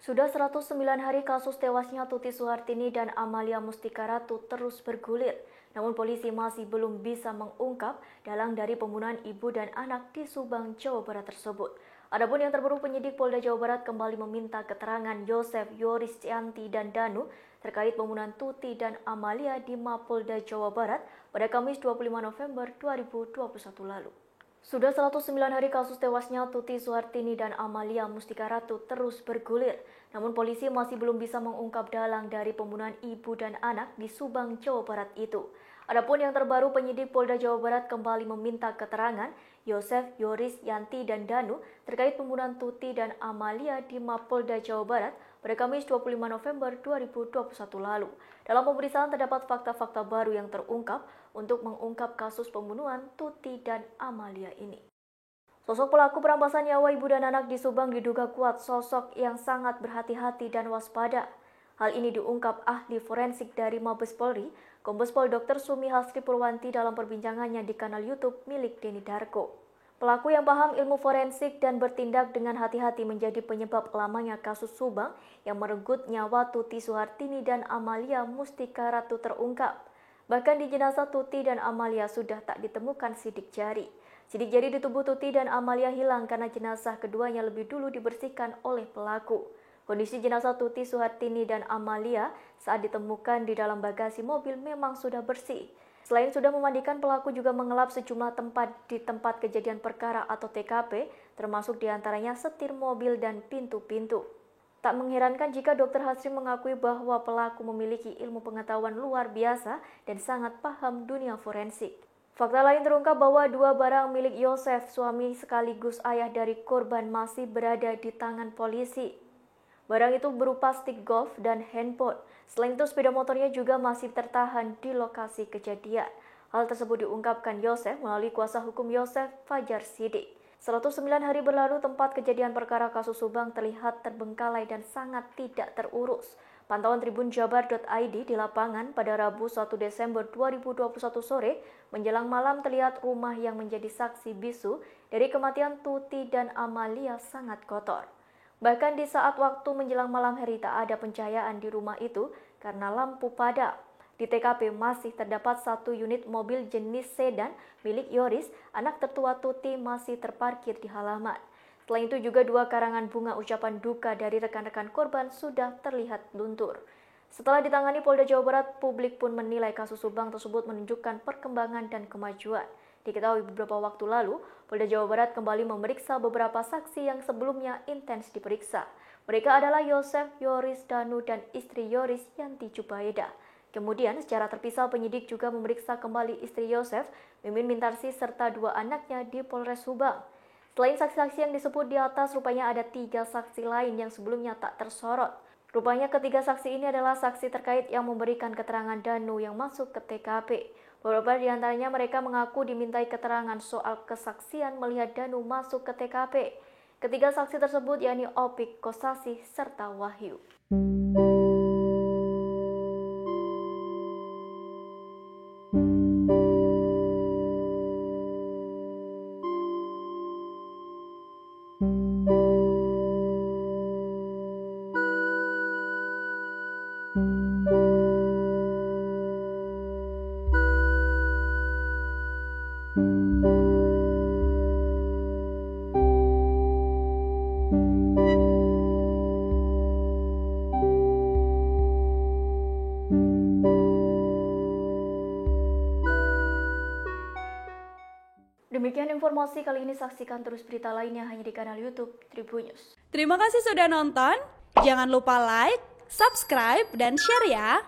Sudah 109 hari kasus tewasnya Tuti Suhartini dan Amalia Mustika Ratu terus bergulir. Namun polisi masih belum bisa mengungkap dalang dari pembunuhan ibu dan anak di Subang, Jawa Barat tersebut. Adapun yang terbaru, penyidik Polda Jawa Barat kembali meminta keterangan Yosef, Yoris, Yanti, dan Danu terkait pembunuhan Tuti dan Amalia di Mapolda Jawa Barat pada Kamis 25 November 2021 lalu. Sudah 109 hari kasus tewasnya Tuti Suhartini dan Amalia Mustika Ratu terus bergulir. Namun polisi masih belum bisa mengungkap dalang dari pembunuhan ibu dan anak di Subang, Jawa Barat itu. Adapun yang terbaru, penyidik Polda Jawa Barat kembali meminta keterangan Yosef, Yoris, Yanti, dan Danu terkait pembunuhan Tuti dan Amalia di Mapolda Jawa Barat pada Kamis 25 November 2021 lalu. Dalam pemeriksaan terdapat fakta-fakta baru yang terungkap untuk mengungkap kasus pembunuhan Tuti dan Amalia ini. Sosok pelaku perampasan nyawa ibu dan anak di Subang diduga kuat sosok yang sangat berhati-hati dan waspada. Hal ini diungkap ahli forensik dari Mabes Polri, Kombes Pol Dr. Sumi Hasri Purwanti dalam perbincangannya di kanal YouTube milik Denny Darko. Pelaku yang paham ilmu forensik dan bertindak dengan hati-hati menjadi penyebab lamanya kasus Subang yang merenggut nyawa Tuti Suhartini dan Amalia Mustika Ratu terungkap. Bahkan di jenazah Tuti dan Amalia sudah tak ditemukan sidik jari. Sidik jari di tubuh Tuti dan Amalia hilang karena jenazah keduanya lebih dulu dibersihkan oleh pelaku. Kondisi jenazah Tuti Suhartini dan Amalia saat ditemukan di dalam bagasi mobil memang sudah bersih. Selain sudah memandikan, pelaku juga mengelap sejumlah tempat di tempat kejadian perkara atau TKP, termasuk diantaranya setir mobil dan pintu-pintu. Tak mengherankan jika Dr. Hasri mengakui bahwa pelaku memiliki ilmu pengetahuan luar biasa dan sangat paham dunia forensik. Fakta lain terungkap bahwa dua barang milik Yosef, suami sekaligus ayah dari korban, masih berada di tangan polisi. Barang itu berupa stick golf dan handphone. Selain itu, sepeda motornya juga masih tertahan di lokasi kejadian. Hal tersebut diungkapkan Yosef melalui kuasa hukum Yosef, Fajar Sidik. 109 hari berlalu, tempat kejadian perkara kasus Subang terlihat terbengkalai dan sangat tidak terurus. Pantauan Tribun Jabar.id di lapangan pada Rabu 1 Desember 2021 sore menjelang malam terlihat rumah yang menjadi saksi bisu dari kematian Tuti dan Amalia sangat kotor. Bahkan di saat waktu menjelang malam hari tak ada pencahayaan di rumah itu karena lampu padam. Di TKP masih terdapat satu unit mobil jenis sedan milik Yoris, anak tertua Tuti, masih terparkir di halaman. Selain itu juga dua karangan bunga ucapan duka dari rekan-rekan korban sudah terlihat luntur. Setelah ditangani Polda Jawa Barat, publik pun menilai kasus Subang tersebut menunjukkan perkembangan dan kemajuan. Diketahui beberapa waktu lalu, Polda Jawa Barat kembali memeriksa beberapa saksi yang sebelumnya intens diperiksa. Mereka adalah Yosef, Yoris, Danu, dan istri Yoris, Yanti Jubaida. Kemudian secara terpisah penyidik juga memeriksa kembali istri Yosef, Mimin Mintarsi, serta dua anaknya di Polres Subang. Selain saksi-saksi yang disebut di atas, rupanya ada 3 saksi lain yang sebelumnya tak tersorot. Rupanya ketiga saksi ini adalah saksi terkait yang memberikan keterangan Danu yang masuk ke TKP. Beberapa di antaranya mereka mengaku dimintai keterangan soal kesaksian melihat Danu masuk ke TKP. Ketiga saksi tersebut yakni Opik, Kosasi, serta Wahyu. Demikian informasi kali ini, saksikan terus berita lainnya hanya di kanal YouTube Tribun News. Terima kasih sudah nonton, jangan lupa like, subscribe, dan share ya!